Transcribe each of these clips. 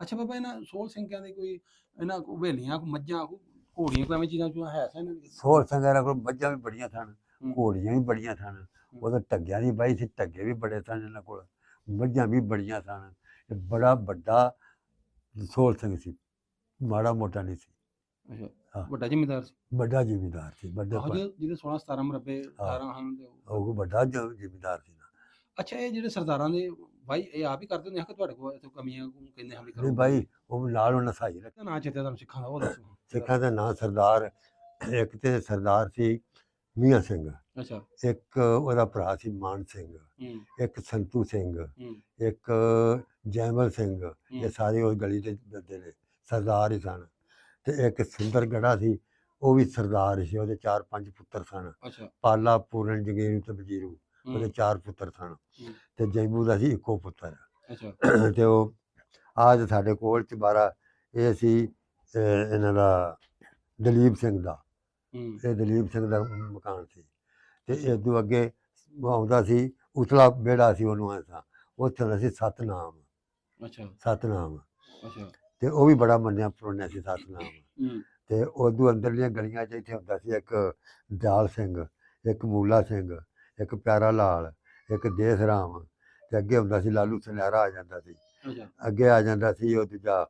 ਅੱਛਾ ਬਾਬਾ, ਇਹਨਾਂ ਸੋਹਲ ਸਿੰਘਾਂ ਦੇ ਕੋਈ ਇਹਨਾਂ ਕੋ ਹਵੇਲੀਆਂ, ਕੋ ਮੱਝਾਂ, ਕੋ ਘੋੜੀਆਂ, ਕੋਈ ਐਵੇਂ ਚੀਜ਼ਾਂ ਚੂਜ਼ਾਂ ਹੈ ਸਨ ਇਹਨਾਂ ਦੀ? ਸੋਹਲ ਸਿੰਘਾਂ ਕੋਲ ਮੱਝਾਂ ਵੀ ਬੜੀਆਂ ਸਨ, ਹੂੰ, ਘੋੜੀਆਂ ਵੀ ਬੜੀਆਂ ਸਨ। ਉਹਦੇ ਢੱਗਿਆਂ ਦੀ ਬਾਈ ਸੀ, ਢੱਗੇ ਵੀ ਬੜੇ ਸਨ ਇਹਨਾਂ ਕੋਲ, ਮੱਝਾਂ ਵੀ ਬੜੀਆਂ ਸਨ। ਤੇ ਬੜਾ ਵੱਡਾ ਸੋਹਲ ਸਿੰਘ ਸੀ, ਮਾੜਾ ਮੋਟਾ ਨਹੀਂ ਸੀ। ਅੱਛਾ, ਹਾਂ, ਵੱਡਾ ਜ਼ਿਮੀਂਦਾਰ ਸੀ। ਵੱਡਾ ਜ਼ਿਮੀਂਦਾਰ ਸੀ, ਵੱਡੇ ਆਹੋ ਜਿਹਦੇ 16 17 ਮਰਬੇ ਹਾਂ 18 ਹਨ ਤੇ ਉਹ ਵੱਡਾ ਜ਼ਿਮੀਂਦਾਰ ਸੀ ਨਾ। ਅੱਛਾ, ਇਹ ਜਿਹੜੇ ਸਰਦਾਰਾਂ ਦੇ ਬਾਈ ਇਹ ਆਪ ਹੀ ਕਰਦੇ ਹੁੰਦੇ ਆ ਕਿ ਤੁਹਾਡੇ ਕੋਲ ਇੱਥੇ ਕਮੀਆਂ ਕਹਿੰਦੇ ਹਾਂ ਵੀ ਨਹੀਂ ਕਰੋ? ਬਾਈ, ਉਹ ਨਾਲ ਉਹਨਾਂ ਸਹਾਈ ਰੱਖਿਆ। ਇਹਦਾ ਨਾਂ ਚੇਤੇ ਤੁਹਾਨੂੰ ਸਿੱਖਾਂ ਦਾ, ਉਹ ਦੱਸੋ। ਸਿੱਖਾਂ ਦਾ ਨਾਂ ਸਰਦਾਰ, ਇੱਕ ਤੇ ਸਰਦਾਰ ਸੀ ਮੀਆਂ ਸਿੰਘ, ਅੱਛਾ। ਇੱਕ ਉਹਦਾ ਭਰਾ ਸੀ ਮਾਨ ਸਿੰਘ, ਹੂੰ, ਇੱਕ ਸੰਤੂ ਸਿੰਘ, ਹੂੰ, ਇੱਕ ਜੈਮਲ ਸਿੰਘ। ਇਹ ਸਾਰੇ ਉਸ ਗਲੀ ਦੇ ਬੰਦੇ ਨੇ, ਸਰਦਾਰ ਹੀ ਸਨ। ਤੇ ਇੱਕ ਸੁੰਦਰਗੜਾ ਸੀ, ਉਹ ਵੀ ਸਰਦਾਰ ਸੀ, ਉਹਦੇ 4-5 ਪੁੱਤਰ ਸਨ। ਅੱਛਾ। ਪਾਲਾ, ਪੂਰਨ, ਜਗੀਰੂ ਤੇ ਵਜੀਰੂ, ਉਹਦੇ 4 ਪੁੱਤਰ ਸਨ। ਤੇ ਜੈਮੂ ਦਾ ਸੀ ਇੱਕੋ ਪੁੱਤਰ। ਅੱਛਾ। ਤੇ ਉਹ ਆਜ ਸਾਡੇ ਕੋਲ ਚਬਾਰਾ ਇਹ ਸੀ ਇਹਨਾਂ ਦਾ ਦਲੀਪ ਸਿੰਘ ਦਾ। ਇਹ ਦਲੀਪ ਸਿੰਘ ਦਾ ਮਕਾਨ ਸੀ। ਤੇ ਇਦੋਂ ਅੱਗੇ ਆਉਂਦਾ ਸੀ ਉਤਲਾ ਵਿਹੜਾ ਸੀ, ਉਹਨੂੰ ਐਸਾ ਉੱਥੇ ਹੁੰਦਾ ਸੀ ਸਤਨਾਮ। ਅੱਛਾ। ਸਤਨਾਮ। ਅੱਛਾ। ਤੇ ਉਹ ਵੀ ਬੜਾ ਮੰਨਿਆ ਪਰੋਣਿਆ ਸੀ ਸਤਨਾਮ। ਹੂੰ, ਤੇ ਉਦੋਂ ਅੰਦਰਲੀਆਂ ਗਲੀਆਂ 'ਚ ਇੱਥੇ ਹੁੰਦਾ ਸੀ ਇੱਕ ਦਿਆਲ ਸਿੰਘ, ਇੱਕ ਮੂਲਾ ਸਿੰਘ, ਇੱਕ ਪਿਆਰਾ ਲਾਲ, ਇੱਕ ਦੇਸ ਰਾਮ। ਤੇ ਅੱਗੇ ਹੁੰਦਾ ਸੀ ਲਾਲੂ ਸੁਨਿਆਰਾ ਆ ਜਾਂਦਾ ਸੀ। ਅੱਛਾ। ਅੱਗੇ ਆ ਜਾਂਦਾ ਸੀ ਉਹ ਦੂਜਾ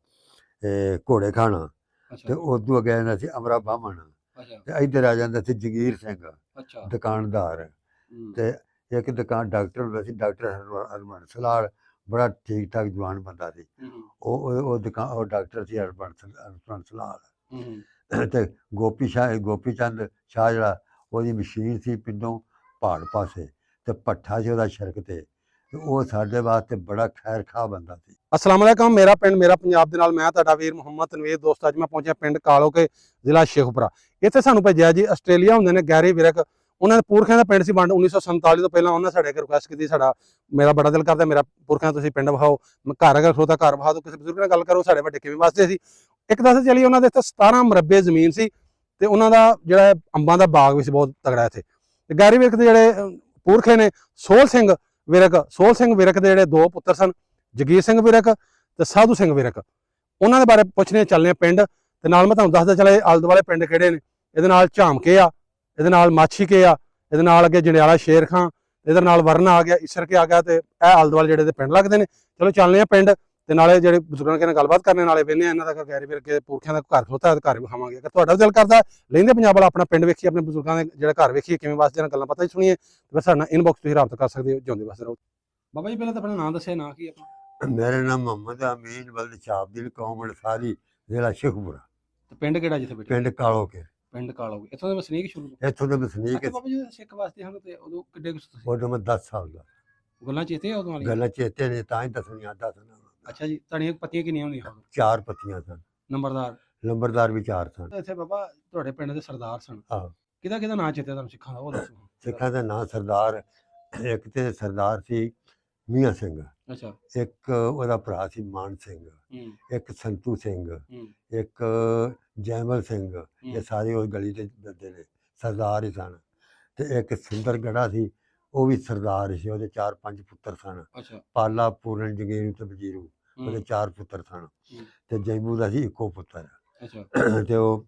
ਘੋੜੇ ਖਾਣਾ। ਅੱਛਾ। ਤੇ ਉਦੋਂ ਅੱਗੇ ਆ ਜਾਂਦਾ ਸੀ ਅਮਰਾ ਬਾਹਮਣ। ਅੱਛਾ। ਤੇ ਇੱਧਰ ਆ ਜਾਂਦਾ ਸੀ ਜਗੀਰ ਸਿੰਘ, ਅੱਛਾ। ਦੁਕਾਨਦਾਰ। ਹੂੰ, ਤੇ ਇੱਕ ਦੁਕਾਨ ਡਾਕਟਰ ਹੁੰਦਾ ਸੀ, ਡਾਕਟਰ ਹਰਬੰਸ ਲਾਲ, ਬੜਾ ਠੀਕ ਠਾਕ ਜਵਾਨ ਬੰਦਾ ਸੀ। ਹੂੰ, ਉਹ ਦੁਕਾਨ, ਉਹ ਡਾਕਟਰ ਸੀ ਹਰਬੰਸ ਲਾਲ। ਹੂੰ, ਤੇ ਗੋਪੀ ਚੰਦ ਸ਼ਾਹ ਜਿਹੜਾ, ਉਹਦੀ ਮਸ਼ੀਨ ਸੀ ਪਿੰਡੋਂ ਪਹਾੜ ਪਾਸੇ, ਤੇ ਭੱਠਾ ਸੀ ਉਹਦਾ ਸੜਕ ਤੇ ਉਹ ਸਾਡੇ ਵਾਸਤੇ ਬੜਾ ਖੈਰ ਖਾ ਬੰਦਾ ਸੀ। अस्सलाम वालेकुम। मेरा पिंड मेरा पंजाब ਦੇ ਨਾਲ, ਮੈਂ ਤੁਹਾਡਾ ਵੀਰ ਮੁਹੰਮਦ ਤਨਵੀਰ। ਦੋਸਤ ਅੱਜ ਮੈਂ ਪਹੁੰਚਿਆ ਪਿੰਡ ਕਾਲੋਕੇ, ਜ਼ਿਲ੍ਹਾ ਸ਼ੇਖੂਪੁਰਾ। ਇੱਥੇ ਸਾਨੂੰ ਭੇਜਿਆ ਜੀ ਆਸਟ੍ਰੇਲੀਆ ਹੁੰਦੇ ਨੇ ਗੈਰੀ ਵਿਰਕ, ਉਹਨਾਂ ਦੇ ਪੁਰਖਿਆਂ ਦਾ ਪਿੰਡ ਸੀ ਵੰਡ 1947 ਤੋਂ ਪਹਿਲਾਂ। ਉਹਨਾਂ ਸਾਡੇ ਰਿਕੁਐਸਟ ਕੀਤੀ, ਸਾਡਾ ਮੇਰਾ ਬੜਾ ਦਿਲ ਕਰਦਾ ਮੇਰਾ ਪੁਰਖਿਆਂ ਤੁਸੀਂ ਪਿੰਡ ਵਿਖਾਓ, ਘਰ ਅਗਰ ਖਲੋਤਾ ਘਰ ਵਿਖਾ ਦਿਓ, ਕਿਸੇ ਬਜ਼ੁਰਗ ਨਾਲ ਗੱਲ ਕਰੋ, ਸਾਡੇ ਵੱਡੇ ਕਿਵੇਂ ਵਸਦੇ ਸੀ। ਇੱਕ ਦੱਸ ਚਲੀ, ਉਹਨਾਂ ਦੇ ਇੱਥੇ 17 ਮਰਬੇ ਜ਼ਮੀਨ ਸੀ ਤੇ ਉਹਨਾਂ ਦਾ ਜਿਹੜਾ ਅੰਬਾਂ ਦਾ ਬਾਗ ਵੀ ਸੀ ਬਹੁਤ ਤਗੜਾ ਇੱਥੇ। ਤੇ ਗੈਰੀ ਵਿਰਕ ਦੇ ਜਿਹੜੇ ਪੁਰਖੇ ਨੇ ਸੋਹਲ ਸਿੰਘ ਵਿਰਕ ਦੇ ਜਿਹੜੇ 2 ਪੁੱਤਰ ਸਨ, ਜਗੀਰ ਸਿੰਘ ਵਿਰਕ ਤੇ ਸਾਧੂ ਸਿੰਘ ਵਿਰਕ। ਉਹਨਾਂ ਦੇ ਬਾਰੇ ਪੁੱਛਣੇ ਚੱਲਨੇ ਆ ਪਿੰਡ, ਤੇ ਨਾਲ ਮੈਂ ਤੁਹਾਨੂੰ ਦੱਸਦਾ ਚਲੇ ਆਲੇ ਦੁਆਲੇ ਪਿੰਡ ਕਿਹੜੇ ਨੇ। ਇਹਦੇ ਨਾਲ ਝਾਮਕੇ ਆ, ਇਹਦੇ ਨਾਲ ਮਾਛੀਕੇ ਆ, ਇਹਦੇ ਨਾਲ ਅੱਗੇ ਜੰਡਿਆਲਾ ਸ਼ੇਰ ਖਾਂ, ਇਹਦੇ ਨਾਲ ਵਰਨਾ ਆ ਗਿਆ, ਈਸਰਕੇ ਆ ਗਿਆ, ਤੇ ਇਹ ਆਲੇ ਦੁਆਲੇ ਜਿਹੜੇ ਦੇ ਪਿੰਡ ਲੱਗਦੇ ਨੇ। ਚਲੋ ਚੱਲਨੇ ਆ ਪਿੰਡ, ਤੇ ਨਾਲੇ ਜਿਹੜੇ ਬਜ਼ੁਰਗਾਂ ਨਾਲ ਗੱਲਬਾਤ ਕਰਨੇ, ਨਾਲੇ ਵੇਖਨੇ ਆ ਇਹਨਾਂ ਦਾ ਗੈਰੀ ਵਿਰਕ ਦੇ ਪੁਰਖਿਆਂ ਦਾ ਘਰ ਖਲੋਤਾ, ਘਰ ਵਿਖਾਵਾਂਗੇ। ਅਗਰ ਤੁਹਾਡਾ ਦਿਲ ਕਰਦਾ ਲੈਂਦੇ ਪੰਜਾਬ ਵਾਲਾ ਆਪਣਾ ਪਿੰਡ ਵੇਖੀਏ, ਆਪਣੇ ਬਜ਼ੁਰਗਾਂ ਦੇ ਜਿਹੜਾ ਘਰ ਵੇਖੀਏ ਕਿਵੇਂ ਵਸਦੇ ਨੇ, ਗੱਲਾਂ ਪਤਾ ਹੀ ਸੁਣੀਏ, ਤੇ ਫਿਰ ਸਾਡੇ ਨਾਲ ਇਨਬਾਕਸ ਤੁਸੀਂ ਰਾਬਤਾ ਕਰ ਸਕਦੇ ਹੋ। ਜਿਉਂਦੇ ਵਸਦੇ ਰਹੋ। ਬਾਬਾ ਜੀ ਪਹਿਲਾਂ ਤਾਂ ਆਪਣਾ ਨਾਮ ਦੱਸਿਆ, ਨਾਂ ਕੀ ਆਪਣਾ? ਮੇਰਾ ਨਾਮ ਮੁਹੰਮਦ ਅਮੀਨ ਵਲਦ ਸ਼ਾਬਦੀਨ, ਕੌਮ ਅਨਸਾਰੀ, ਜ਼ਿਲ੍ਹਾ ਸ਼ੇਖੂਪੁਰਾ। ਤੇ ਪਿੰਡ ਕਿਹੜਾ ਜਿੱਥੇ ਬੈਠੇ? ਪਿੰਡ ਕਾਲੋਕੇ। ਪਿੰਡ ਕਾਲੋਕੇ। ਇੱਥੋਂ ਦੇ ਵਸਨੀਕ ਸ਼ੁਰੂ ਤੋਂ? ਇੱਥੋਂ ਦੇ ਵਸਨੀਕ। ਬਾਬਾ ਜੀ ਸਿੱਖ ਵਾਸਤੇ ਹਨ ਤੇ ਉਦੋਂ ਕਿੱਡੇ ਕੁ ਤੁਸੀਂ? ਉਦੋਂ ਮੈਂ 10 ਸਾਲ ਦਾ। ਗੱਲਾਂ ਚੇਤੇ ਆ ਉਦੋਂ ਵਾਲੀਆਂ? ਗੱਲਾਂ ਚੇਤੇ ਨੇ, ਤਾਂ ਹੀ ਦੱਸਣੀਆਂ ਦੱਸਣਾ। ਅੱਛਾ ਜੀ, ਤੁਹਾਡੀਆਂ ਪੱਤੀਆਂ ਕਿੰਨੀਆਂ ਹੁੰਦੀਆਂ ਉਦੋਂ? 4 ਪੱਤੀਆਂ ਸਨ। ਨੰਬਰਦਾਰ ਵੀ 4 ਸਨ। ਇੱਥੇ ਬਾਬਾ ਤੁਹਾਡੇ ਪਿੰਡ ਦੇ ਸਰਦਾਰ ਸਨ, ਆਹੋ। ਕਿਹਦਾ ਨਾਂ ਚੇਤੇ ਤੁਹਾਨੂੰ ਸਿੱਖਾਂ ਦਾ, ਉਹ ਦੱਸੋ। ਸਿੱਖਾਂ ਦਾ ਨਾਂ ਸਰਦਾਰ, ਇੱਕ ਤੇ ਸਰਦਾਰ ਸੀ ਮੀਆਂ ਸਿੰਘ, ਅੱਛਾ। ਇੱਕ ਉਹਦਾ ਭਰਾ ਸੀ ਮਾਨ ਸਿੰਘ, ਇੱਕ ਸੰਤੂ ਸਿੰਘ, ਇੱਕ ਜੈਮਲ ਸਿੰਘ। ਇਹ ਸਾਰੇ ਉਸ ਗਲੀ ਦੇ ਬੰਦੇ ਨੇ, ਸਰਦਾਰ ਹੀ ਸਨ। ਤੇ ਇੱਕ ਸੁੰਦਰਗੜਾ ਸੀ, ਉਹ ਵੀ ਸਰਦਾਰ ਸੀ, ਉਹਦੇ 4-5 ਪੁੱਤਰ ਸਨ। ਅੱਛਾ। ਪਾਲਾ, ਪੂਰਨ, ਜਗੀਰੂ ਤੇ ਵਜੀਰੂ, ਉਹਦੇ 4 ਪੁੱਤਰ ਸਨ। ਤੇ ਜੈਮੂ ਦਾ ਸੀ ਇੱਕੋ ਪੁੱਤਰ। ਅੱਛਾ। ਤੇ ਉਹ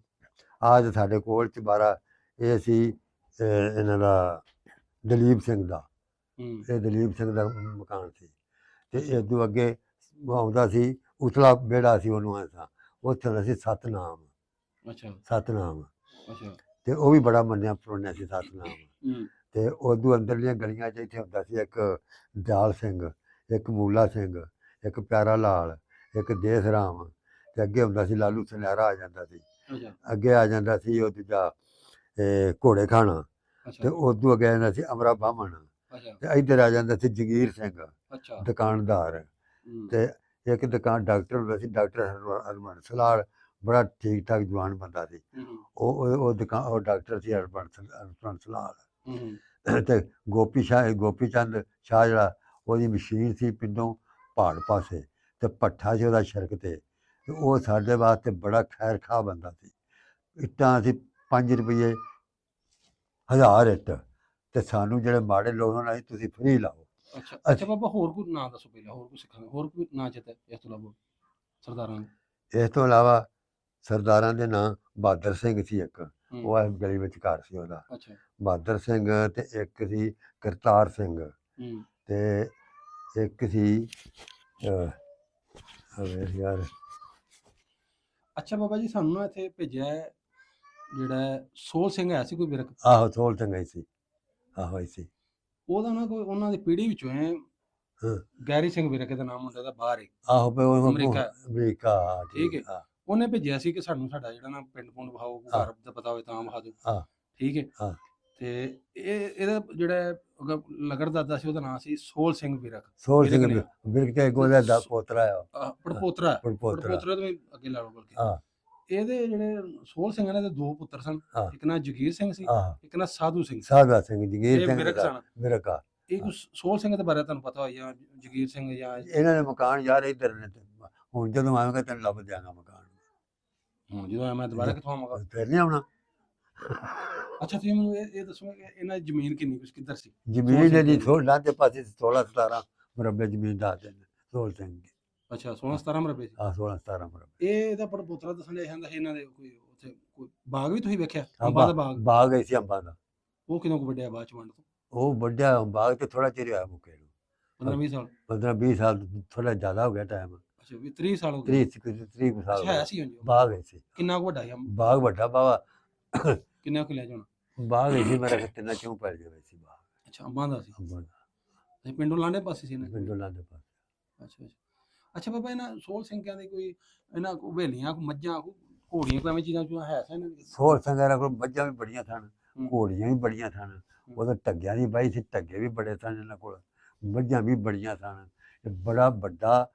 ਆਜ ਸਾਡੇ ਕੋਲ ਚਬਾਰਾ ਇਹ ਸੀ ਇਹਨਾਂ ਦਾ ਦਲੀਪ ਸਿੰਘ ਦਾ। ਇਹ ਦਲੀਪ ਸਿੰਘ ਦਾ ਮਕਾਨ ਸੀ। ਤੇ ਇਦੋਂ ਅੱਗੇ ਆਉਂਦਾ ਸੀ ਉਤਲਾ ਵਿਹੜਾ ਸੀ, ਉਹਨੂੰ ਐਸਾ ਉੱਥੇ ਹੁੰਦਾ ਸੀ ਸਤਨਾਮ। ਅੱਛਾ। ਸਤਨਾਮ। ਅੱਛਾ। ਤੇ ਉਹ ਵੀ ਬੜਾ ਮੰਨਿਆ ਪਰੋਣਿਆ ਸੀ ਸਤਨਾਮ। ਤੇ ਉਦੋਂ ਅੰਦਰਲੀਆਂ ਗਲੀਆਂ 'ਚ ਇੱਥੇ ਹੁੰਦਾ ਸੀ ਇੱਕ ਦਿਆਲ ਸਿੰਘ, ਇੱਕ ਮੂਲਾ ਸਿੰਘ, ਇੱਕ ਪਿਆਰਾ ਲਾਲ, ਇੱਕ ਦੇਸ ਰਾਮ। ਤੇ ਅੱਗੇ ਹੁੰਦਾ ਸੀ ਲਾਲੂ ਸੁਨਿਆਰਾ ਆ ਜਾਂਦਾ ਸੀ। ਅੱਗੇ ਆ ਜਾਂਦਾ ਸੀ ਉਹ ਦੂਜਾ ਘੋੜੇ ਖਾਣਾ। ਤੇ ਉਦੋਂ ਅੱਗੇ ਆ ਜਾਂਦਾ ਸੀ ਅਮਰਾ ਬਾਹਮਣ। ਤੇ ਇੱਧਰ ਆ ਜਾਂਦਾ ਸੀ ਜਗੀਰ ਸਿੰਘ, ਦੁਕਾਨਦਾਰ। ਤੇ ਇੱਕ ਦੁਕਾਨ ਡਾਕਟਰ ਹੁੰਦਾ ਸੀ, ਡਾਕਟਰ ਹਰਬੰਸ ਲਾਲ, ਬੜਾ ਠੀਕ ਠਾਕ ਜਵਾਨ ਬੰਦਾ ਸੀ। ਉਹ ਡਾਕਟਰ ਸੀ ਹਰਬੰਸ ਲਾਲ। ਤੇ ਗੋਪੀ ਚੰਦ ਸ਼ਾਹ ਜਿਹੜਾ, ਉਹਦੀ ਮਸ਼ੀਨ ਸੀ ਪਿੰਡੋਂ ਪਹਾੜ ਪਾਸੇ, ਤੇ ਭੱਠਾ ਸੀ ਉਹਦਾ ਸੜਕ ਤੇ ਉਹ ਸਾਡੇ ਵਾਸਤੇ ਬੜਾ ਖੈਰ ਖਾ ਬੰਦਾ ਸੀ। ਇੱਟਾਂ ਅਸੀਂ 5 ਰੁਪਏ 1000 ਇੱਟ, ਤੇ ਸਾਨੂੰ ਜਿਹੜੇ ਮਾੜੇ ਲੋਕ ਉਹਨਾਂ ਤੁਸੀਂ ਫਰੀ ਲਾਓ। ਅੱਛਾ। ਅੱਛਾ ਬਾਬਾ, ਹੋਰ ਕੋਈ ਨਾਂ ਦੱਸੋ ਪਹਿਲਾਂ, ਹੋਰ ਕੋਈ ਸਿੱਖਾਂ ਦਾ ਹੋਰ ਕੋਈ ਨਾਂ ਚੇਤਾ ਇਸ ਤੋਂ ਇਲਾਵਾ? ਸਰਦਾਰਾਂ ਦੇ? ਇਸ ਤੋਂ ਇਲਾਵਾ ਸਰਦਾਰਾਂ ਦੇ ਨਾਂ ਬਹਾਦਰ ਸਿੰਘ ਸੀ ਇੱਕ, ਹੂੰ, ਉਹ ਇਸ ਗਲੀ ਵਿੱਚ ਘਰ ਸੀ ਉਹਦਾ। ਅੱਛਾ। ਬਹਾਦਰ ਸਿੰਘ ਤੇ ਇੱਕ ਸੀ ਕਰਤਾਰ ਸਿੰਘ ਹੂੰ, ਤੇ ਇੱਕ ਸੀ ਯਾਰ ਅੱਛਾ ਬਾਬਾ ਜੀ, ਸਾਨੂੰ ਨਾ ਇੱਥੇ ਭੇਜਿਆ ਹੈ ਜਿਹੜਾ ਸੋਲ ਸਿੰਘ ਹੈ ਸੀ ਕੋਈ ਵਿਰਕ, ਆਹੋ ਸੋਲ ਸਿੰਘ ਹੀ ਸੀ, ਆਹੋ ਹੀ ਸੀ। ਉਹਦਾ ਨਾ ਕੋਈ ਉਹਨਾਂ ਦੀ ਪੀੜ੍ਹੀ ਵਿੱਚੋਂ ਹੈ ਹਾਂ। ਗੈਰੀ ਸਿੰਘ ਵਿਰਕ ਦਾ ਨਾਮ ਮੁੰਡੇ ਦਾ ਬਾਹਰ ਹੈ, ਆਹੋ ਪੇ ਉਹ ਅਮਰੀਕਾ। ਅਮਰੀਕਾ, ਠੀਕ ਹੈ। ਹਾਂ ਉਹਨੇ ਭੇਜਿਆ ਸੀ ਕਿ ਸਾਨੂੰ ਸਾਡਾ ਜਿਹੜਾ ਨਾ ਪਿੰਡ ਪੁੰਡ ਵਿਖਾਓ, ਹਾਂ। ਘਰ ਦਾ ਪਤਾ ਹੋਵੇ ਤਾਂ ਵਿਖਾ ਦਿਓ। ਹਾਂ। ਠੀਕ ਹੈ। ਹਾਂ। ਤੇ ਇਹਦਾ ਜਿਹੜਾ ਲਗੜ ਦਾਦਾ ਸੀ ਉਹਦਾ ਨਾਮ ਸੀ ਸੋਲ ਸਿੰਘ ਵਿਰਕ। ਸੋਲ ਵਿਰਕ ਸਿੰਘ ਨੇ। ਵਿਰਕ ਤੇ ਗੋਲੇ ਦਾ ਪੋਤਰਾ ਆ, ਪੜਪੋਤਰਾ ਪੜਪੋਤਰਾ। ਤੋਂ ਵੀ ਅੱਗੇ ਲਾ ਲਓ ਬਲਕਿ। ਹਾਂ। ਇਹਦੇ ਜਿਹੜੇ ਸੋਲ ਸਿੰਘ ਨੇ ਦੇ ਦੋ ਪੁੱਤਰ ਸਨ, ਹਾਂ। ਇੱਕ ਨਾ ਜਗੀਰ ਸਿੰਘ ਸੀ, ਆਹ ਇੱਕ ਨਾ ਸਾਧੂ ਸਿੰਘ ਸੀ। ਸਾਧਾ ਸਿੰਘ, ਜਗੀਰ ਇਹ ਸਿੰਘ ਵਿਰਕ ਦਾ ਸਨ। ਵਿਰਕ ਆ। ਇਹ ਸੋਲ ਸਿੰਘ ਦੇ ਬਾਰੇ ਤੁਹਾਨੂੰ ਪਤਾ ਹੋਈ ਜਾਂ ਜਗੀਰ ਸਿੰਘ ਜਾਂ ਇਹਨਾਂ ਦੇ ਮਕਾਨ ਯਾਰ ਇੱਧਰ ਨੇ ਤੇ ਹੁਣ ਜਦੋਂ ਆਵਾਂਗਾ ਤੈਨੂੰ ਲੱਭ ਦਿਆਂਗਾ ਮਕਾਨ। ਹੁਣ ਜਦੋਂ ਮੈਂ ਦੁਬਾਰਾ ਕਿੱਥੋਂ ਆਵਾਂਗਾ? ਫਿਰ ਨਹੀਂ ਆਉਣਾ। ਅੱਛਾ ਤੁਸੀਂ ਮੈਨੂੰ ਇਹ ਦੱਸੋ ਕਿ ਇਹਨਾਂ ਦੀ ਜ਼ਮੀਨ ਕਿੰਨੀ ਕੁਛ ਕਿੱਧਰ ਸੀ? ਜ਼ਮੀਨ ਇਹਦੀ ਥੋੜਾ ਦੇ ਪਾਸੇ 16 17 ਮੁਰੱਬੇ ਜ਼ਮੀਨ ਦਾ ਨੇ ਸੋਲ ਸਿੰਘ ਦੀ। ਅੱਛਾ 16 17 ਮਰਬੇ ਸੀ। 16 17 ਮੁਰੱਬੇ। ਇਹਦਾ ਪੜਪੋਤਰਾ ਦੱਸਣ ਲਿਆ ਜਾਂਦਾ ਇਹਨਾਂ ਦੇ ਕੋਈ ਉੱਥੇ ਕੋਈ ਬਾਗ ਵੀ ਤੁਸੀਂ ਵੇਖਿਆ? ਅੰਬਾਂ ਦਾ ਬਾਗ। ਬਾਗ ਹੈ ਸੀ ਅੰਬਾਂ ਦਾ। ਉਹ ਕਿਦੋਂ ਕੁ ਵੱਡਿਆ ਬਾਅਦ ਚ ਵੰਡ ਤੋਂ? ਉਹ ਵੱਡਾ ਬਾਗ ਤੇ ਥੋੜਾ ਚਿਰ ਹੋਇਆ ਮੁੱਕੇ ਨੂੰ, 15 20 ਸਾਲ? 15 20 ਸਾਲ, ਥੋੜਾ ਜ਼ਿਆਦਾ ਹੋ ਗਿਆ ਟਾਈਮ। ਅੱਛਾ ਵੀ 30 ਸਾਲ ਹੋ ਗਏ। 30 ਸਾਲ ਅੱਛਾ ਹੈ ਸੀ ਹਾਂਜੀ। ਬਾਗ ਹੈ ਸੀ। ਕਿੰਨਾ ਕੁ ਵੱਡਾ ਸੀ? ਬਾਗ ਵੱਡਾ ਬਾਵਾ ਕਿੰਨਾ ਕੁ ਲਿਆ ਜਾਣਾ? ਬਾਗ ਹੈ ਸੀ, ਮੇਰਾ ਕਿੰਨਾ ਕਿਉਂ ਪੈ ਜਾਵੇ ਸੀ ਬਾਗ। ਅੱਛਾ ਅੰਬਾਂ ਦਾ ਸੀ। ਅੰਬਾਂ ਦਾ ਅੱਛਾ ਪਿੰਡੋਂ ਲਾਂਡੇ ਪਾਸੇ ਸੀ ਨਾ? ਪਿੰਡੋਂ ਲਾਂਦੇ ਪਾਸੇ। ਅੱਛਾ ਅੱਛਾ। ਅੱਛਾ ਬਾਬਾ ਇਹਨਾਂ ਸੋਲ ਸਿੰਘਾਂ ਦੇ ਕੋਈ ਇਹਨਾਂ ਕੋ ਹਵੇਲੀਆਂ ਕੋ ਮੱਝਾਂ ਕੋ ਘੋੜੀਆਂ ਕੋਈ ਐਵੇਂ ਚੀਜ਼ਾਂ ਚੋਂ ਹੈ ਸੀ ਇਹਨਾਂ ਦੀ? ਸੋਲ ਸਿੰਘਾਂ ਕੋਲ ਮੱਝਾਂ ਵੀ ਬੜੀਆਂ ਸਨ, ਹੂੰ। ਘੋੜੀਆਂ ਵੀ ਬੜੀਆਂ ਸਨ। ਉਹਦਾ ਟੱਗਿਆਂ ਦੀ ਬਾਈ ਸੀ, ਟੱਗੇ ਵੀ ਬੜੇ ਸਨ ਇਹਨਾਂ ਕੋਲ, ਮੱਝਾਂ ਵੀ ਬੜੀਆਂ ਸਨ। ਇਹ ਬੜਾ ਵੱਡਾ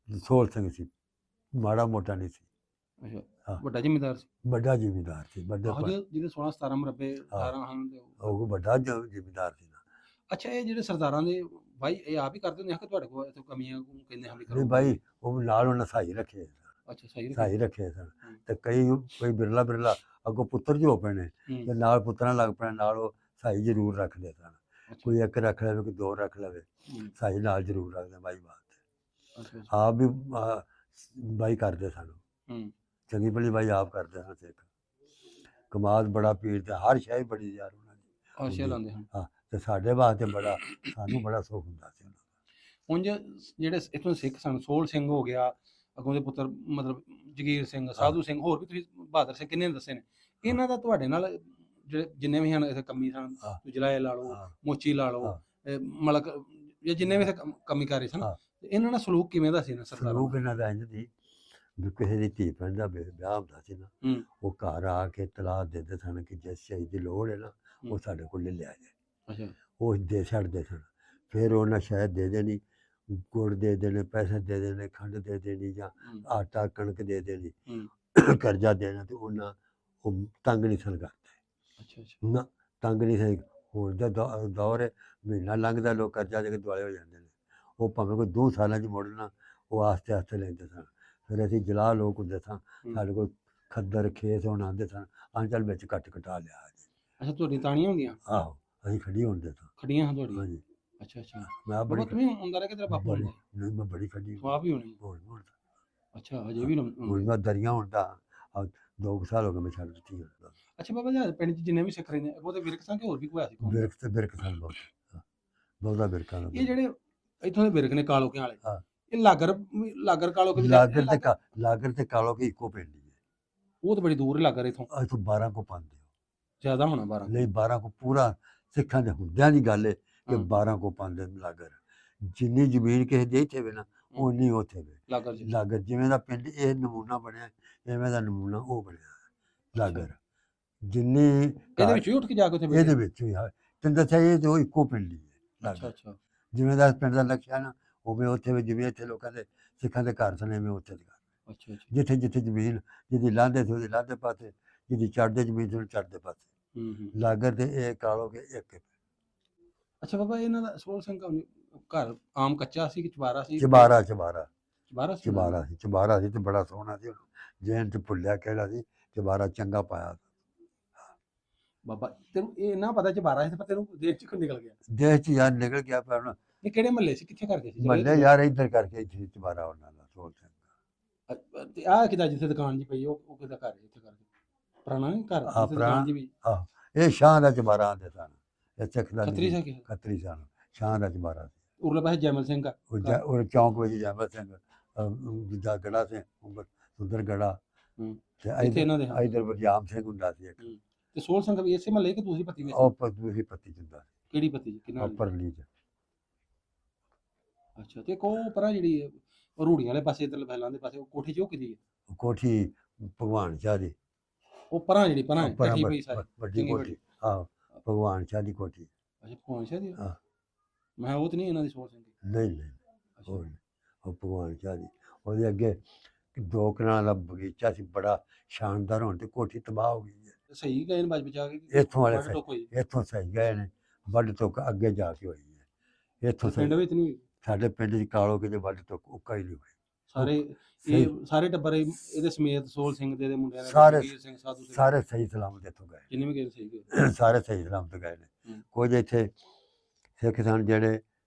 ਸੋਲ ਸਿੰਘ ਸੀ, ਮਾੜਾ ਮੋਟਾ ਨਹੀਂ ਸੀ। ਅੱਛਾ ਹਾਂ। ਵੱਡਾ ਜ਼ਿਮੀਂਦਾਰ ਸੀ। ਵੱਡਾ ਜ਼ਿਮੀਂਦਾਰ ਸੀ, ਵੱਡੇ ਆਹੋ ਜਿਹਦੇ 16 17 ਮਰਬੇ 18 ਹਨ ਤੇ ਉਹ ਵੱਡਾ ਜ਼ਿਮੀਂਦਾਰ ਸੀ ਨਾ। ਅੱਛਾ ਇਹ ਜਿਹੜੇ ਸਰਦਾਰਾਂ ਦੇ ਭਾਈ ਇਹ ਆਪ ਹੀ ਕਰਦੇ ਹੁੰਦੇ ਆ ਕਿ ਤੁਹਾਡੇ ਕੋਲ ਇੱਥੇ ਕਮੀਆਂ ਕਹਿੰਦੇ ਹਾਂ ਵੀ ਨਹੀਂ ਕਰੋ? ਭਾਈ ਉਹ ਨਾਲ ਉਹਨਾਂ ਸਹਾਈ ਰੱਖੇ ਸਨ, ਅੱਛਾ ਸਹੀ ਸਹਾਈ ਰੱਖੇ ਸਨ। ਹੂੰ। ਤੇ ਕੋਈ ਬਿਰਲਾ ਬਿਰਲਾ ਅੱਗੋਂ ਪੁੱਤਰ ਜੋ ਪੈਣੇ ਹੂੰ। ਤੇ ਨਾਲ ਪੁੱਤਰਾਂ ਲੱਗ ਪੈਣੇ, ਨਾਲ ਉਹ ਸਹਾਈ ਜ਼ਰੂਰ ਰੱਖਦੇ ਸਨ। ਅੱਛਾ। ਕੋਈ ਇੱਕ ਰੱਖ ਲਵੇ, ਕੋਈ ਦੋ ਰੱਖ ਲਵੇ, ਹੂੰ। ਸਹਾਈ ਨਾਲ ਜ਼ਰੂਰ ਰੱਖਦੇ ਬਾਈ ਬਾਤ। ਅੱਛਾ ਅੱਛਾ। ਆਪ ਵੀ ਬਾਈ ਕਰਦੇ ਸਨ, ਹੂੰ। ਚੰਗੀ ਭਲੀ ਬਾਈ ਆਪ ਕਰਦੇ ਸਨ। ਸਿੱਖ ਕਮਾਦ ਬੜਾ ਪੀਰ ਤੇ ਹਰ ਸ਼ੈ ਬੜੀ ਯਾਰ ਉਹਨਾਂ ਦੀ ਆਸ਼ਾ ਲਾਉਂਦੇ ਹਨ। ਹਾਂ। ਤੇ ਸਾਡੇ ਵਾਸਤੇ ਬੜਾ, ਸਾਨੂੰ ਬੜਾ ਸੁੱਖ ਹੁੰਦਾ ਸੀ ਉਹਨਾਂ ਦਾ। ਉਂਝ ਜਿਹੜੇ ਇੱਥੋਂ ਸਿੱਖ ਸਨ, ਸੋਲ ਸਿੰਘ ਹੋ ਗਿਆ, ਅੱਗੋਂ ਦੇ ਪੁੱਤਰ ਮਤਲਬ ਜਗੀਰ ਸਿੰਘ, ਸਾਧੂ ਸਿੰਘ, ਹੋਰ ਵੀ ਤੁਸੀਂ ਬਹਾਦਰ ਸਿੰਘ ਕਿੰਨੇ ਦੱਸੇ ਨੇ, ਇਹਨਾਂ ਦਾ ਤੁਹਾਡੇ ਨਾਲ ਜਿਹੜੇ ਜਿੰਨੇ ਵੀ ਹਨ ਇੱਥੇ ਕਮੀ ਸਨ, ਹਾਂ। ਜਲਾਏ ਲਾ ਲਓ, ਹਾਂ। ਮੋਚੀ ਲਾ ਲਓ, ਹਾਂ। ਮਲਕ, ਜਾਂ ਜਿੰਨੇ ਵੀ ਇੱਥੇ ਕਮੀ ਕਾਰੇ ਸਨ, ਹਾਂ। ਤੇ ਇਹਨਾਂ ਨਾਲ ਸਲੂਕ ਕਿਵੇਂ ਦਾ ਸੀ ਨਾ ਸਰਦਾਰਾਂ ਸਲੂਕ ਦਾ? ਇਹਨਾਂ ਦਾ ਇੰਝ ਸੀ ਵੀ ਕਿਸੇ ਦੀ ਧੀ ਭੈਣ ਦਾ ਵਿਆਹ ਹੁੰਦਾ ਸੀ ਨਾ, ਹੂੰ। ਉਹ ਘਰ ਆ ਕੇ ਤਲਾਹ ਦਿੰਦੇ ਸਨ ਕਿ ਜਿਸ ਚੀਜ਼ ਦੀ ਲੋੜ ਹੈ ਨਾ ਉਹ ਸਾਡੇ ਕੋਲ ਲੈ ਲਿਆ ਜਾਏ। ਅੱਛਾ। ਉਹ ਦੇ ਛੱਡਦੇ ਸਨ। ਫਿਰ ਉਹਨਾਂ ਸ਼ਾਇਦ ਦੇ ਦੇਣੀ, ਗੁੜ ਦੇ ਦੇਣੇ, ਪੈਸੇ ਦੇ ਦੇਣੇ, ਖੰਡ ਦੇ ਦੇਣੀ, ਜਾਂ ਹੂੰ। ਆਟਾ ਕਣਕ ਦੇ ਦੇਣੀ, ਹੂੰ। ਕਰਜ਼ਾ ਦੇਣਾ। ਤੇ ਉਹਨਾਂ ਉਹ ਤੰਗ ਨਹੀਂ ਸਨ ਕਰਦੇ ਅੱਛਾ ਅੱਛਾ। ਨਾ, ਤੰਗ ਨਹੀਂ ਸਨ। ਹੁਣ ਦਾ ਦੌਰ ਹੈ, ਮਹੀਨਾ ਲੰਘਦਾ ਲੋਕ ਕਰਜ਼ਾ ਦੇ ਕੇ ਦੁਆਲੇ ਹੋ ਜਾਂਦੇ ਨੇ। ਉਹ ਭਾਵੇਂ ਕੋਈ 2 ਸਾਲਾਂ 'ਚ ਮੁੜਨਾ, ਉਹ ਆਸਤੇ ਆਸਤੇ ਲੈਂਦੇ ਸਨ। ਫਿਰ ਅਸੀਂ ਜਲਾ ਲੋਕ ਹੁੰਦੇ ਸਾਂ, ਸਾਡੇ ਕੋਲ ਖੱਦਰ ਖੇਸ ਹੁਣ ਆਉਂਦੇ ਸਨ, ਆਂਚਲ ਵਿੱਚ ਕੱਟ ਕਟਾ ਲਿਆ ਜੀ। ਅੱਛਾ ਤੁਹਾਡੀ ਤਾਣੀਆਂ ਹੁੰਦੀਆਂ? ਆਹੋ ਅਸੀਂ ਖੜੀ ਹੁੰਦੇ ਸਾਂ। ਖੜੀਆਂ ਹਨ ਤੁਹਾਡੀਆਂ? ਹਾਂਜੀ। ਅੱਛਾ ਅੱਛਾ। ਮੈਂ ਬਾਬਾ ਬੜੀ ਤੁਸੀਂ ਹੁੰਦਾ ਰਿਹਾ ਕਿ ਤੇਰਾ ਬਾਪੂ ਬੜੀ ਹੁੰਦਾ? ਨਹੀਂ, ਮੈਂ ਬੜੀ ਖੜੀ ਤੂੰ ਆਪ ਹੀ ਹੋਣੀ? ਹੁਣ ਅੱਛਾ ਹਜੇ ਵੀ ਹੁਣ ਮੈਂ ਦਰੀਆਂ ਹੁਣ ਤਾਂ 2 ਸਾਲ ਹੋ ਗਏ ਮੈਂ ਛੱਡ ਦਿੱਤੀ ਹੁਣ। ਅੱਛਾ ਬਾਬਾ ਜੀ ਪਿੰਡ 'ਚ ਜਿੰਨੇ ਵੀ ਸਿੱਖ ਰਹਿੰਦੇ ਆ, ਉਹਦੇ ਵਿਰਕ ਸਾਂ ਕਿ ਹੋਰ ਵੀ ਕੋਈ ਹੋਇਆ ਸੀ ਕੌਣ? ਬਿਰਕ ਤੇ ਬਿਰਕ ਸਨ ਬਹੁਤ, ਬਹੁਤਾ ਬਿਰਕਾਂ ਦਾ। ਇਹ ਜਿਹੜੇ ਇੱਥੋਂ ਦੇ ਵਿਰਕ ਨੇ ਕਾਲੋਕੇ ਵਾਲੇ, ਹਾਂ। ਇਹ ਲਾਗਰ ਕਾਲੋਕੇ ਵੀ ਲਾਗਰ ਤੇ ਕਾਲੋ ਕੀ ਇੱਕੋ ਪਿੰਡ ਹੀ ਹੈ। ਉਹ ਤਾਂ ਬੜੀ ਦੂਰ ਹੀ ਲਾਗਰ ਇੱਥੋਂ। ਇੱਥੋਂ 12 ਕੋ ਪਾਉਂਦੇ ਹੋ, ਜ਼ਿਆਦਾ ਹੋਣਾ 12? ਨਹੀਂ 12 ਕੋ ਪੂਰਾ ਸਿੱਖਾਂ ਦੇ ਹੁੰਦਿਆਂ ਦੀ ਗੱਲ ਹੈ ਕਿ ਹਾਂ। 12 ਕੋ ਪਾਉਂਦੇ ਲਾਗਰ। ਜਿੰਨੀ ਜ਼ਮੀਨ ਕਿਸੇ ਦੇ ਇੱਥੇ ਵੇ ਨਾ, ਉਨੀ ਉੱਥੇ ਵੇ ਲਾਗਰ ਜੀ। ਲਾਗਰ। ਜਿਵੇਂ ਦਾ ਪਿੰਡ ਇਹ ਨਮੂਨਾ ਬਣਿਆ, ਐਵੇਂ ਦਾ ਨਮੂਨਾ ਉਹ ਬਣਿਆ ਲਾਗਰ। ਜਿੰਨੀ ਇਹਦੇ ਵਿੱਚ ਹੀ ਉੱਠ ਕੇ ਜਾ ਕੇ ਉੱਥੇ ਇਹਦੇ ਵਿੱਚ ਹੀ ਆ। ਤੈਨੂੰ ਦੱਸਿਆ ਇਹ ਤੇ ਉਹ ਇੱਕੋ ਪਿੰਡ ਹੀ ਹੈ ਅੱਛਾ ਲਾਗਰ। ਅੱਛਾ। ਜਿਵੇਂ ਦਾ ਪਿੰਡ ਦਾ ਨਕਸ਼ਾ ਨਾ, ਉਵੇਂ ਉੱਥੇ ਵੀ ਜਿਵੇਂ ਇੱਥੇ ਲੋਕਾਂ ਦੇ ਸਿੱਖਾਂ ਦੇ ਘਰ ਸਨ, ਐਵੇਂ ਉੱਥੇ ਦੇ ਘਰ। ਅੱਛਾ ਅੱਛਾ। ਜਿੱਥੇ ਜਿੱਥੇ ਜ਼ਮੀਨ ਜਿਹਦੀ ਲਾਂਦੇ ਸੀ ਉਹਦੇ ਲਾਂਦੇ ਪਾਸੇ, ਜਿਹਦੀ ਚੜ੍ਹਦੇ ਜ਼ਮੀਨ ਸੀ ਉਹਦੇ ਚੜ੍ਹਦੇ ਪਾਸੇ। ਹੂੰ। ਲਾਗਰ ਤੇ ਇਹ ਕਾਲੋ ਕੇ ਇੱਕ। ਅੱਛਾ ਬਾਬਾ ਇਹਨਾਂ ਦਾ ਸੋਲ ਸਿੰਘ ਘਰ ਆਮ ਕੱਚਾ ਸੀ ਕਿ ਚਬਾਰਾ ਸੀ? ਚਬਾਰਾ ਚਬਾਰਾ ਸੀ? ਚਬਾਰਾ ਸੀ ਤੇ ਬੜਾ ਸੋਹਣਾ ਸੀ। ਜੈਨ ਤੇ ਭੁੱਲਿਆ ਕਿਹੜਾ ਸੀ, ਚਬਾਰਾ ਚੰਗਾ ਪਾਇਆ। ਬਾਬਾ ਤੈਨੂੰ ਇਹ ਨਾ ਪਤਾ ਚਬਾਰਾ ਸੀ, ਪਰ ਤੈਨੂੰ ਦੇਖ ਚ ਨਿਕਲ ਗਿਆ? ਦੇਸ਼ ਚ ਯਾਰ ਨਿਕਲ ਗਿਆ। ਪਰ ਇਹ ਕਿਹੜੇ ਮਹੱਲੇ ਸੀ, ਕਿੱਥੇ ਕਰਕੇ ਸੀ? ਮੱਲੇ ਯਾਰ ਇੱਧਰ ਕਰਕੇ ਇੱਥੇ ਚਬਾਰਾ ਉਹਨਾਂ ਦਾ ਸੋਲ ਸਿੰਘ। ਤੇ ਆਹ ਕਿਦਾ ਜਿੱਥੇ ਦੁਕਾਨ ਜੀ ਪਈ ਉਹ ਕਿਹਦਾ ਘਰ ਹੈ ਇੱਥੇ ਕਰਕੇ ਪੁਰਾਣਾ ਨਹੀਂ ਘਰ ਆ ਜਿੱਥੇ ਦੁਕਾਨ ਜੀ ਵੀ ਆਹ ਇਹ ਸ਼ਾਹ ਦਾ ਚਬਾਰਾ ਆਂਦੇ ਸਨ, ਇਹ ਸਿੱਖਦਾ ਖੱਤਰੀ ਸਿੰਘ ਹੈ। ਖੱਤਰੀ ਸਨ, ਸ਼ਾਹ ਦਾ ਚਬਾਰਾ ਸੀ। ਉਰਲੇ ਪਾਸੇ ਜੈਮਲ ਸਿੰਘ ਆ ਉਹ ਚੌਂਕ ਵਿੱਚ ਜੈਮਲ ਸਿੰਘ ਦੂਜਾ ਗੜਾ ਸਿੰਘ ਸੁੰਦਰ ਗੜਾ ਤੇ ਇੱਥੇ ਇਹਨਾਂ ਦੇ ਇਧਰ ਵਰਜਾਮ ਸਿੰਘ ਹੁੰਦਾ ਸੀ ਇੱਕ, ਤੇ ਸੋਹਲ ਸਿੰਘ ਵੀ ਇਸੇ ਮਹੱਲੇ ਕਿ ਦੂਸਰੀ ਪੱਤੀ ਵਿੱਚ? ਉਹ ਦੂਸਰੀ ਪੱਤੀ ਚ ਹੁੰਦਾ ਸੀ, ਕਿਹੜੀ ਪੱਤੀ ਚ ਕਿੰਨਾ ਪਰਲੀ ਚ। ਅੱਛਾ ਤੇ ਕੋ ਪਰਾਂ ਜਿਹੜੀ ਹੈ ਰੂੜੀਆਂ ਵਾਲੇ ਪਾਸੇ ਇਧਰ ਫੈਲਾਂ ਦੇ ਪਾਸੇ ਉਹ ਕੋਠੀ ਚ ਉਹ ਕਿਹਦੀ ਹੈ? ਕੋਠੀ ਭਗਵਾਨ ਸ਼ਾਹ ਦੀ, ਉਹ ਪਰਾਂ ਜਿਹੜੀ ਪਰਾਂ ਪਰਾਂ ਇਕੱਠੀ ਪਈ ਸਾਰੀ ਵੱਡੀ ਕੋਠੀ, ਆਹ ਭਗਵਾਨ ਸ਼ਾਹ ਦੀ ਕੋਠੀ। ਅੱਛਾ ਭਗਵਾਨ ਸ਼ਾਹ ਦੀ? ਹਾਂ। ਮੈਂ ਉਹ ਤੇ ਨਹੀਂ ਇਹਨਾਂ ਦੀ ਸੋਹਲ ਸਿੰਘ ਦੀ? ਨਹੀਂ ਉਹ ਭਗਵਾਨ ਸ਼ਾਹ ਦੀ। ਉਹਦੇ ਅੱਗੇ 2 ਕਨਾਲਾਂ ਦਾ ਬਗੀਚਾ ਸੀ ਬੜਾ ਸ਼ਾਨਦਾਰ, ਹੋਣ ਤੇ ਕੋਠੀ ਤਬਾਹ ਹੋ ਗਈ ਹੈ। ਸਹੀ ਗਏ ਨੇ ਬਚ ਬਚਾ ਕੇ? ਇੱਥੋਂ ਵਾਲੇ ਇੱਥੋਂ ਸਹੀ ਗਏ ਨੇ, ਵੱਢ ਤੋਂ ਅੱਗੇ ਜਾ ਕੇ ਹੋਈ ਹੈ। ਇੱਥੋਂ ਪਿੰਡ ਵਿੱਚ ਨਹੀਂ? ਸਾਡੇ ਪਿੰਡ 'ਚ ਕਾਲੋ ਕਿਤੇ ਵੱਢ ਤੋਂ ਉੱਕਾ ਹੀ ਨਹੀਂ ਹੋਈ। ਸਾਰੇ ਟੱਬਰ ਇਹਦੇ ਸਮੇਤ ਸੋਹਲ ਸਿੰਘ ਦੇ ਮੁੰਡਿਆਂ ਦੇ ਜਗੀਰ ਸਿੰਘ ਸਾਧੂ ਸਿੰਘ ਸਾਰੇ ਸਹੀ ਸਲਾਮਤ ਇੱਥੋਂ ਗਏ, ਜਿੰਨੇ ਵੀ ਗਏ ਸਹੀ ਗਏ ਸਾਰੇ ਸਹੀ ਸਲਾਮਤ ਗਏ ਨੇ। ਕੁਝ ਇੱਥੇ ਸਿੱਖ ਸਨ ਜਿਹੜੇ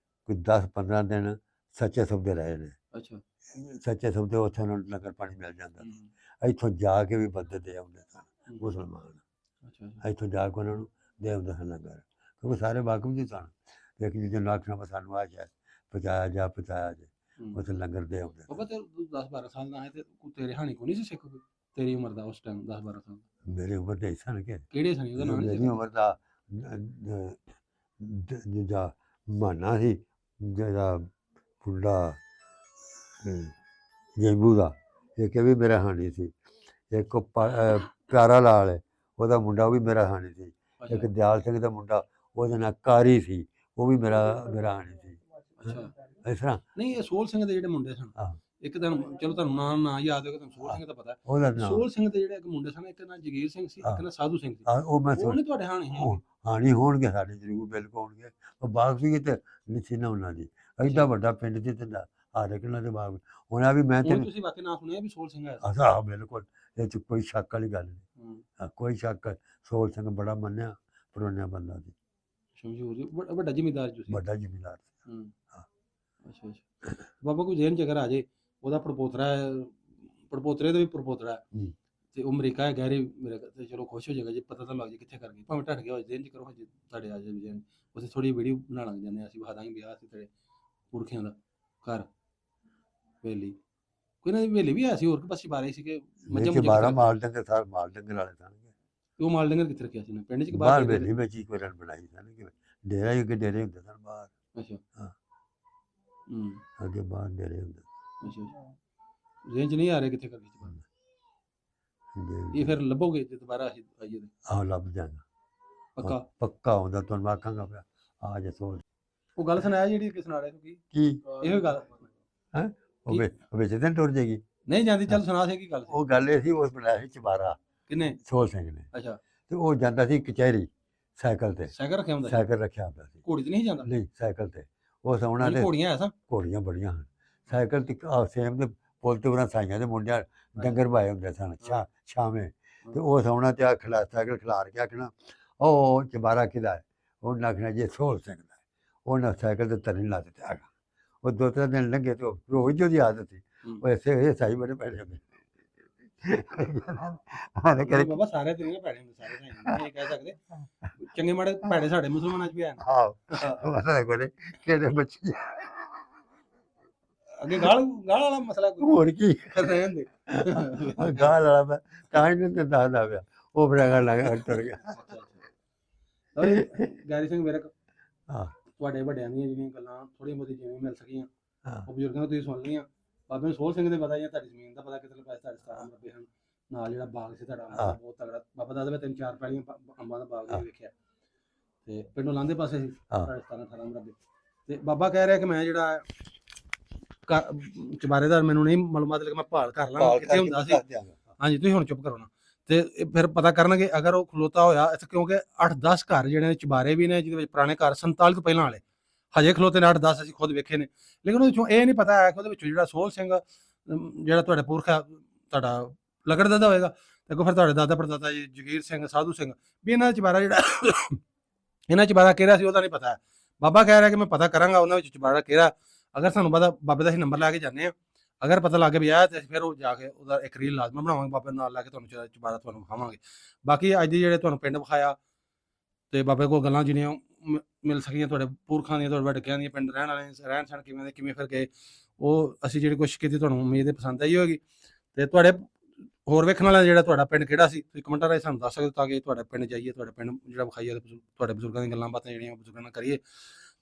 ਕੋਈ 10-15 ਦਿਨ ਸੱਚੇ ਸੌਦੇ ਰਹੇ ਨੇ। ਅੱਛਾ। ਸੱਚੇ ਸੌਦੇ ਉੱਥੇ ਉਹਨਾਂ ਨੂੰ ਲੰਗਰ ਪਾਣੀ ਮਿਲ ਜਾਂਦਾ ਸੀ। ਇੱਥੋਂ ਜਾ ਕੇ ਵੀ ਬੰਦੇ ਦੇ ਆਉਂਦੇ ਸਨ ਮੁਸਲਮਾਨ। ਅੱਛਾ। ਇੱਥੋਂ ਜਾ ਕੇ ਉਹਨਾਂ ਨੂੰ ਦੇ ਆਉਂਦੇ ਸਨ ਲੰਗਰ, ਕਿਉਂਕਿ ਸਾਰੇ ਵਾਕਫ ਜੀ ਸਨ। ਇੱਕ ਦੂਜੇ ਨੂੰ ਆਖਣਾ ਸਾਨੂੰ ਆ ਜਾ ਪਹੁੰਚਾਇਆ ਜਾ ਉੱਥੇ ਲੰਗਰ ਦੇ ਆਉਂਦੇ। ਬਾਬਾ ਤੇ 10-12 ਸਾਲ ਦਾ ਹੈ ਤੇ ਤੇਰੇ ਹਾਣੀ ਕੋ ਨਹੀਂ ਸੀ ਸਿੱਖ ਕੋਈ ਤੇਰੀ ਉਮਰ ਦਾ ਉਸ ਟਾਈਮ 10-12 ਸਾਲ? ਮੇਰੀ ਉਮਰ ਦੇ ਸਨ ਕਿ ਕਿਹੜੇ ਸਨ ਉਹਦਾ ਨਾਮ? ਮੇਰੀ ਉਮਰ ਦਾ ਦੂਜਾ ਮਾਨਾ ਸੀ ਜਿਹੜਾ ਫੁੱਲਾ ਜੈਬੂ ਦਾ, ਇੱਕ ਵੀ ਮੇਰਾ ਹਾਣੀ ਸੀ। ਇੱਕ ਪਿਆਰਾ ਲਾਲ ਹੈ, ਉਹਦਾ ਮੁੰਡਾ ਉਹ ਵੀ ਮੇਰਾ ਹਾਣੀ ਸੀ। ਇੱਕ ਦਿਆਲ ਸਿੰਘ ਦਾ ਮੁੰਡਾ ਉਹਦਾ ਨਾਂ ਕਾਰੀ ਸੀ, ਉਹ ਵੀ ਮੇਰਾ ਹਾਣੀ ਸੀ। ਇਸ ਤਰ੍ਹਾਂ ਨਹੀਂ ਇਹ ਸੋਹਲ ਸਿੰਘ ਦੇ ਜਿਹੜੇ ਮੁੰਡੇ ਸਨ, ਇੱਕ ਤਾਂ ਚਲੋ ਤੁਹਾਨੂੰ ਨਾਮ ਨਾ ਯਾਦ ਹੋਵੇ, ਤੁਹਾਨੂੰ ਸੋਹਲ ਸਿੰਘ ਦਾ ਪਤਾ। ਸੋਹਲ ਸਿੰਘ ਦੇ ਜਿਹੜੇ ਇੱਕ ਮੁੰਡੇ ਸਨ, ਇੱਕ ਨਾਂ ਜਗੀਰ ਸਿੰਘ ਸੀ, ਇੱਕ ਨਾਂ ਸਾਧੂ ਸਿੰਘ ਸੀ। ਉਹ ਮੈਂ ਨਹੀਂ ਤੁਹਾਡੇ ਹਾਣੀ ਹੋਣਗੇ, ਸਾਡੇ ਜ਼ਰੂਰ ਬਿਲਕੁਲ ਹੋਣਗੇ। ਉਹ ਬਾਗ ਵੀ ਤੇ ਨਹੀਂ ਨਾ ਉਹਨਾਂ ਦੀ, ਐਡਾ ਵੱਡਾ ਪਿੰਡ ਸੀ ਤੇ ਹਰ ਇੱਕ ਉਹਨਾਂ ਦੇ ਬਾਗ। ਉਹਨਾਂ ਵੀ ਮੈਂ ਤੁਸੀਂ ਵਾਕਿਆ ਨਾਂ ਸੁਣਿਆ ਵੀ ਸੋਹਲ ਸਿੰਘ ਆਇਆ? ਹਾਂ ਬਿਲਕੁਲ, ਇਹ 'ਚ ਕੋਈ ਸ਼ੱਕ ਵਾਲੀ ਗੱਲ ਨਹੀਂ, ਕੋਈ ਸ਼ੱਕ। ਸੋਹਲ ਸਿੰਘ ਬੜਾ ਮੰਨਿਆ ਪਰੋਨਿਆ ਬੰਦਾ ਸੀ, ਵੱਡਾ ਜ਼ਿਮੀਂਦਾਰ ਸੀ। ਵੱਡਾ ਜ਼ਿਮੀਂਦਾਰ ਸੀ। ਅੱਛਾ ਅੱਛਾ। ਬਾਬਾ ਕੋਈ ਜ਼ਹਿਨ 'ਚ ਅਗਰ ਆ ਜੇ ਉਹਦਾ ਪੜਪੋਤਰਾ ਪੜਪੋਤਰੇ ਦਾ ਵੀ ਪੜਪੋਤਰਾ ਤੇ ਉਹ ਅਮਰੀਕਾ ਹੈ ਗਹਿਰੇ ਮੇਰੇ ਤੇ ਚਲੋ ਖੁਸ਼ ਹੋ ਜਾਏਗਾ ਜੇ ਪਤਾ ਤਾਂ ਲੱਗ ਜੇ ਕਿੱਥੇ ਕਰ ਗਈ, ਭਾਵੇਂ ਢੱਟ ਗਿਆ ਹੋ ਜ਼ਹਿਨ 'ਚ ਕਰੋ ਜੇ ਤੁਹਾਡੇ ਆ ਜਾਏ ਜ਼ਹਿਨ। ਉੱਥੇ ਥੋੜੀ ਵੀਡੀਓ ਬਣਾ ਲੱਗ ਜਾਂਦੇ ਅਸੀਂ ਵਿਖਾ ਦਾਂਗੇ ਵਿਆਹ ਸੀ ਤੇਰੇ ਪੁਰਖਿਆਂ ਦਾ ਘਰ ਵੇਲੀ। ਕੋਈ ਨਾ ਵੇਲੀ ਵੀ ਆਇਆ ਸੀ ਹੋਰ ਪਾਸੇ ਬਾਰੇ ਸੀ ਕਿ ਮੱਝਾਂ 12 ਮਾਲ ਡੰਗਰ ਸਾਰੇ ਮਾਲ ਡੰਗਰ ਵਾਲੇ ਸਨ। ਉਹ ਮਾਲ ਡੰਗਰ ਕਿੱਥੇ ਰੱਖਿਆ ਸੀ ਪਿੰਡ 'ਚ ਕਿ ਬਾਹਰ? ਵੇਲੀ ਵਿੱਚ ਹੀ ਕੋਈ ਰਨ ਬਣਾਈ ਸਨ ਕਿ ਡੇਰਾ ਹੀ ਅੱਗੇ ਡੇਰੇ ਹੁੰਦੇ ਸਨ ਬਾਹਰ। ਅੱਛਾ। ਹਾਂ ਅੱਗੇ ਬਾਹਰ ਡੇਰੇ ਹੁੰਦੇ। ਅੱਛਾ। ਰੇਂਜ ਨਹੀਂ ਆ ਰਿਹਾ ਕਿੱਥੇ ਕਰ ਗਈ ਇਹ ਫਿਰ ਲੱਭੋਗੇ ਜੇ ਦੁਬਾਰਾ ਅਸੀਂ ਆਈਏ ਤੇ? ਆਹ ਲੱਭ ਜਾਣਾ ਪੱਕਾ ਹੁੰਦਾ, ਤੁਹਾਨੂੰ ਆਖਾਂਗਾ ਪਿਆ ਆ ਜੇ ਸੋਚ। ਉਹ ਗੱਲ ਸੁਣਾਇਆ ਜਿਹੜੀ ਕਿ ਸੁਣਾ ਰਿਹਾ ਤੂੰ ਕੀ ਇਹੋ ਗੱਲ ਹੈ ਉਹ ਵਿੱਚ ਦਿਨ ਟੁਰ ਜਾਏਗੀ ਨਹੀਂ ਜਾਂਦੀ? ਚੱਲ ਸੁਣਾ ਸੀ ਕੀ ਗੱਲ? ਉਹ ਗੱਲ ਇਹ ਸੀ, ਉਸ ਬਣਾਇਆ ਸੀ ਚਬਾਰਾ ਕਿੰਨੇ? ਸੋਹਲ ਸਿੰਘ ਨੇ। ਅੱਛਾ। ਤੇ ਉਹ ਜਾਂਦਾ ਸੀ ਕਚਹਿਰੀ ਸਾਈਕਲ ਤੇ। ਸਾਈਕਲ ਰੱਖਿਆ ਹੁੰਦਾ? ਸਾਈਕਲ ਰੱਖਿਆ ਹੁੰਦਾ ਸੀ। ਘੋੜੀ ਤੇ ਨਹੀਂ ਜਾਂਦਾ? ਨਹੀਂ ਸਾਈਕਲ ਤੇ। ਉਹ ਸੌਣਾ ਤੇ ਘੋੜੀਆਂ ਐ? ਘੋੜੀਆਂ ਬੜੀਆਂ ਹਨ। ਸਾਈਕਲ ਤੇ ਸੇਮ ਦੇ ਪੁੱਲ ਤੇ ਉਹਨਾਂ ਸਾਈਆਂ ਦੇ ਮੁੰਡਿਆਂ ਡੰਗਰ ਪਾਏ ਹੁੰਦੇ ਸਨ ਛਾਵੇਂ, ਤੇ ਉਹ ਸੌਣਾ ਤੇ ਸਾਈਕਲ ਖਿਲਾਰ ਕੇ ਆਖਣਾ ਉਹ ਚਬਾਰਾ ਕਿਹਦਾ ਹੈ? ਉਹਨੇ ਆਖਣਾ ਜੇ ਸੋਹਲ ਸਿੰਘ ਦਾ। ਉਹਨਾਂ ਸਾਈਕਲ ਤੇ ਤਰਨ ਲਾ ਦਿੱਤਾ ਹੈਗਾ। ਉਹ 2-3 ਦਿਨ ਲੰਘੇ ਤੇ ਰੋਜ਼ ਉਹਦੀ ਆਦਤ ਸੀ। ਉਹ ਐਸੇ ਸਾਈ ਬੜੇ ਪੈੜੇ ਹੁੰਦੇ ਬਾਬਾ। ਸਾਰੇ ਤੇ ਨਹੀਂ ਪੈੜੇ ਹੁੰਦੇ, ਸਾਰੇ ਨਹੀਂ ਕਹਿ ਸਕਦੇ। ਚੰਗੇ ਮਾੜੇ ਪੈੜੇ ਸਾਡੇ ਮੁਸਲਮਾਨਾਂ 'ਚ ਵੀ ਹਨ। ਕਿਹੜੇ ਬੱਚੇ ਅੱਗੇ ਗਾਲ ਵਾਲਾ ਮਸਲਾ ਹੋਰ ਕੀ ਰਹਿਣ ਦੇ। ਗਾਲ ਵਾਲਾ ਮੈਂ ਤਾਂ ਹੀ ਨਹੀਂ ਦੱਸਦਾ ਪਿਆ। ਉਹ ਬੜਾ ਗੱਲ ਲੱਗਾ ਟੁਰ ਗਿਆ। ਗੈਰੀ ਸਿੰਘ ਮੇਰੇ ਤੁਹਾਡੇ ਵੱਡਿਆਂ ਦੀਆਂ ਜਿਹੜੀਆਂ ਗੱਲਾਂ ਥੋੜ੍ਹੀਆਂ ਬਹੁਤੀ ਜਿਵੇਂ ਮਿਲ ਸਕੀਆਂ ਉਹ ਬਜ਼ੁਰਗਾਂ ਤੋਂ ਤੁਸੀਂ ਸੁਣ ਲਈਆਂ। ਬਾਬੇ ਨੂੰ ਸੋਹਲ ਸਿੰਘ ਦੇ ਪਤਾ ਜਾਂ ਤੁਹਾਡੀ ਜ਼ਮੀਨ ਦਾ ਪਤਾ ਕਿਤੇ ਪੈਸੇ ਤੁਹਾਡੇ 17 ਮਰਬੇ ਹਨ, ਨਾਲ ਜਿਹੜਾ ਬਾਗ ਸੀ ਤੁਹਾਡਾ ਬਹੁਤ ਤਗੜਾ। ਬਾਬਾ ਦੱਸਦਾ ਮੈਂ 3-4 ਪੈਲੀਆਂ ਅੰਬਾਂ ਦਾ ਬਾਗ ਵੀ ਵੇਖਿਆ ਤੇ ਪਿੰਡੋਂ ਲਾਂਦੇ ਪਾਸੇ ਸੀ 17-18 ਮਰਬੇ। ਤੇ ਬਾਬਾ ਕਹਿ ਰਿਹਾ ਕਿ ਮੈਂ ਜਿਹੜਾ ਚਬਾਰੇਦਾਰ ਮੈਨੂੰ ਨਹੀਂ ਮਾਲੂਮਾਤ ਲੱਗਾ, ਮੈਂ ਭਾਲ ਕਰ ਲਾਂਗਾ ਕਿੱਥੇ ਹੁੰਦਾ ਸੀ। ਹਾਂਜੀ ਤੁਸੀਂ ਹੁਣ ਚੁੱਪ ਕਰੋ ਨਾ। ਤੇ ਫਿਰ ਪਤਾ ਕਰਨਗੇ ਅਗਰ ਉਹ ਖਲੋਤਾ ਹੋਇਆ ਇੱਥੇ, ਕਿਉਂਕਿ 8-10 ਘਰ ਜਿਹੜੇ ਨੇ ਚਬਾਰੇ ਵੀ ਨੇ ਜਿਹਦੇ ਵਿੱਚ ਪੁਰਾਣੇ ਘਰ 47 ਤੋਂ ਪਹਿਲਾਂ ਵਾਲੇ ਹਜੇ ਖਲੋਤੇ ਨੇ। 8-10 ਅਸੀਂ ਖੁਦ ਵੇਖੇ ਨੇ, ਲੇਕਿਨ ਉਹਦੇ ਵਿੱਚੋਂ ਇਹ ਨਹੀਂ ਪਤਾ ਹੈ ਕਿ ਉਹਦੇ ਵਿੱਚੋਂ ਜਿਹੜਾ ਸੋਹਲ ਸਿੰਘ ਜਿਹੜਾ ਤੁਹਾਡੇ ਪੁਰਖ ਆ ਤੁਹਾਡਾ ਲਗੜ ਦਾਦਾ ਹੋਏਗਾ, ਤੇ ਅੱਗੋਂ ਫਿਰ ਤੁਹਾਡੇ ਦਾਦਾ ਪੜਦਾਦਾ ਜੀ ਜਗੀਰ ਸਿੰਘ ਸਾਧੂ ਸਿੰਘ ਵੀ ਇਹਨਾਂ ਦਾ ਚਬਾਰਾ ਜਿਹੜਾ ਇਹਨਾਂ ਚਬਾਰਾ ਕਿਹੜਾ ਸੀ ਉਹਦਾ ਨਹੀਂ ਪਤਾ ਹੈ। ਬਾਬਾ ਕਹਿ ਰਿਹਾ ਕਿ ਮੈਂ ਪਤਾ ਕਰਾਂਗਾ ਉਹਨਾਂ ਵਿੱਚ ਚਬਾਰਾ ਕਿਹੜਾ। ਅਗਰ ਸਾਨੂੰ ਪਤਾ ਬਾਬੇ ਦਾ ਅਸੀਂ ਨੰਬਰ ਲੈ ਕੇ ਜਾਂਦੇ ਹਾਂ, ਅਗਰ ਪਤਾ ਲੱਗ ਗਿਆ ਵੀ ਇਹ ਤੇ ਫਿਰ ਉਹ ਜਾ ਕੇ ਉਹਦਾ ਇੱਕ ਰੀਲ ਲਾਜ਼ਮੀ ਬਣਾਵਾਂਗੇ ਬਾਬੇ ਨਾਲ ਲੈ ਕੇ ਤੁਹਾਨੂੰ ਦੁਬਾਰਾ ਤੁਹਾਨੂੰ ਵਿਖਾਵਾਂਗੇ। ਬਾਕੀ ਅੱਜ ਦੀ ਜਿਹੜੇ ਤੁਹਾਨੂੰ ਪਿੰਡ ਵਿਖਾਇਆ ਤੇ ਬਾਬੇ ਕੋਲ ਗੱਲਾਂ ਜਿਹੜੀਆਂ ਮਿਲ ਸਕੀਆਂ ਤੁਹਾਡੇ ਪੁਰਖਾਂ ਦੀਆਂ, ਤੁਹਾਡੇ ਵੱਡਕਿਆਂ ਦੀਆਂ, ਪਿੰਡ ਰਹਿਣ ਵਾਲਿਆਂ ਰਹਿਣ ਸਹਿਣ ਕਿਵੇਂ ਦੇ, ਕਿਵੇਂ ਫਿਰ ਗਏ, ਉਹ ਅਸੀਂ ਜਿਹੜੀ ਕੋਸ਼ਿਸ਼ ਕੀਤੀ ਤੁਹਾਨੂੰ ਉਮੀਦ ਹੈ ਪਸੰਦ ਆਈ ਹੋਵੇਗੀ। ਤੇ ਤੁਹਾਡੇ ਹੋਰ ਵੇਖਣ ਵਾਲਾ ਜਿਹੜਾ ਤੁਹਾਡਾ ਪਿੰਡ ਕਿਹੜਾ ਸੀ ਤੁਸੀਂ ਕਮੈਂਟਾਂ ਰਾਹੀਂ ਸਾਨੂੰ ਦੱਸ ਸਕਦੇ ਹੋ, ਤਾਂ ਕਿ ਤੁਹਾਡੇ ਪਿੰਡ ਜਾਈਏ, ਤੁਹਾਡੇ ਪਿੰਡ ਜਿਹੜਾ ਵਿਖਾਈਏ, ਤੁਹਾਡੇ ਬਜ਼ੁਰਗਾਂ ਦੀਆਂ ਗੱਲਾਂ ਬਾਤਾਂ ਜਿਹੜੀਆਂ ਬਜ਼ੁਰਗਾਂ ਨਾਲ ਕਰੀਏ।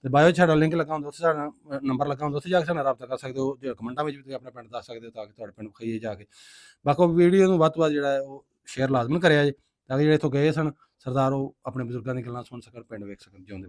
ਤੇ ਬਾਇਓ 'ਚ ਸਾਡਾ ਲਿੰਕ ਲੱਗਾ ਹੁੰਦਾ, ਉੱਥੇ ਸਾਡਾ ਨੰਬਰ ਲੱਗਾ ਹੁੰਦਾ, ਉੱਥੇ ਜਾ ਕੇ ਸਾਡੇ ਨਾਲ ਰਾਬਤਾ ਕਰ ਸਕਦੇ ਹੋ। ਜੇ ਕਮੈਂਟਾਂ ਵਿੱਚ ਵੀ ਤੁਸੀਂ ਆਪਣਾ ਪਿੰਡ ਦੱਸ ਸਕਦੇ ਹੋ, ਤਾਂ ਕਿ ਤੁਹਾਡੇ ਪਿੰਡ ਵਿਖਾਈਏ ਜਾ ਕੇ। ਬਾਕੀ ਵੀਡੀਓ ਨੂੰ ਵੱਧ ਤੋਂ ਵੱਧ ਜਿਹੜਾ ਹੈ ਉਹ ਸ਼ੇਅਰ ਲਾਜ਼ਮੀ ਕਰਿਆ ਜੇ, ਤਾਂ ਕਿ ਜਿਹੜੇ ਇੱਥੋਂ ਗਏ ਸਨ ਸਰਦਾਰ ਉਹ ਆਪਣੇ ਬਜ਼ੁਰਗਾਂ ਦੀਆਂ ਗੱਲਾਂ ਸੁਣ ਸਕਣ, ਪਿੰਡ ਵੇਖ ਸਕਣ, ਜਿਉਂਦੇ